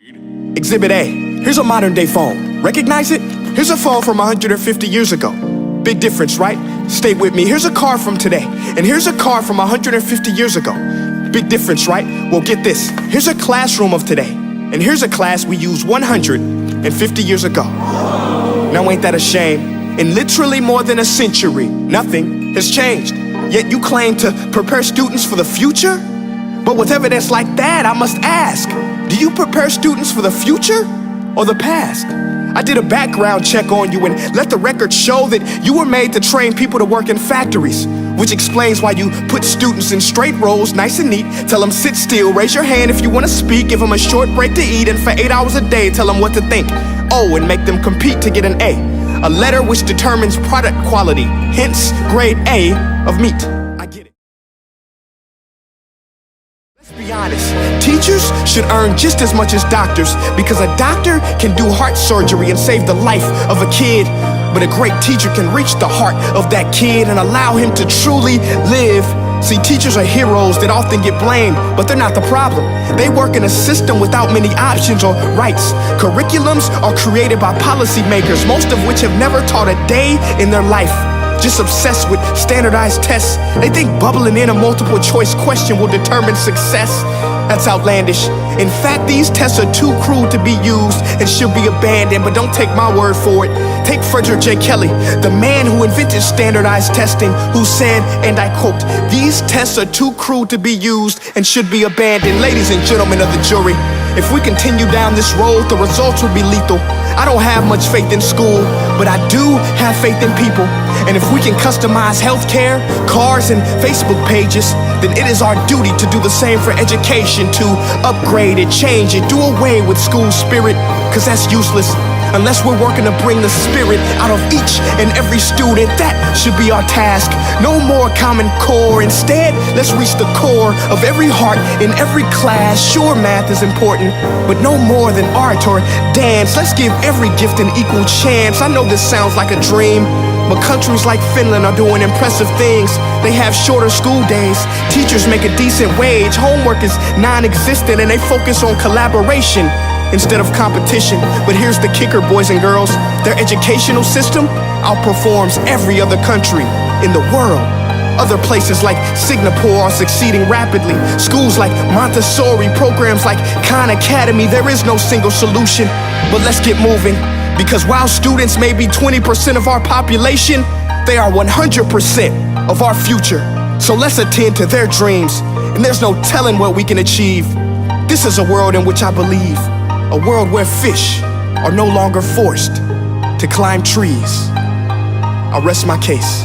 Exhibit A. Here's a modern day phone. Recognize it? Here's a phone from 150 years ago. Big difference, right? Stay with me. Here's a car from today. And here's a car from 150 years ago. Big difference, right? Well, get this. Here's a classroom of today. And here's a class we used 150 years ago. Now ain't that a shame? In literally more than a century, nothing has changed. Yet you claim to prepare students for the future? But with evidence like that, I must ask, do you prepare students for the future or the past? I did a background check on you and let the record show that you were made to train people to work in factories, which explains why you put students in straight rows, nice and neat, tell them sit still, raise your hand if you want to speak, give them a short break to eat, and for 8 hours a day, tell them what to think. Oh, and make them compete to get an A letter which determines product quality, hence grade A of meat. I get it. Let's be honest, teachers should earn just as much as doctors because a doctor can do heart surgery and save the life of a kid, but a great teacher can reach the heart of that kid and allow him to truly live. See, teachers are heroes that often get blamed, but they're not the problem. They work in a system without many options or rights. Curriculums are created by policymakers, most of which have never taught a day in their life. Just obsessed with standardized tests. They think bubbling in a multiple choice question will determine success. That's outlandish. In fact, these tests are too cruel to be used and should be abandoned, but don't take my word for it. Take Frederick J. Kelly, the man who invented standardized testing, who said, and I quote, "These tests are too cruel to be used and should be abandoned." Ladies and gentlemen of the jury, if we continue down this road, the results will be lethal. I don't have much faith in school, but I do have faith in people. And if we can customize healthcare, cars, and Facebook pages, then it is our duty to do the same for education, to upgrade it, change it, do away with school spirit, because that's useless. Unless we're working to bring the spirit out of each and every student, that should be our task. No more Common Core. Instead, let's reach the core of every heart in every class. Sure, math is important, but no more than art or dance. Let's give every gift an equal chance. I know this sounds like a dream, but countries like Finland are doing impressive things. They have shorter school days, teachers make a decent wage, homework is non-existent, and they focus on collaboration instead of competition. But here's the kicker, boys and girls. Their educational system outperforms every other country in the world. Other places like Singapore are succeeding rapidly. Schools like Montessori, programs like Khan Academy, there is no single solution. But let's get moving, because while students may be 20% of our population, they are 100% of our future. So let's attend to their dreams, and there's no telling what we can achieve. This is a world in which I believe. A world where fish are no longer forced to climb trees. I'll rest my case.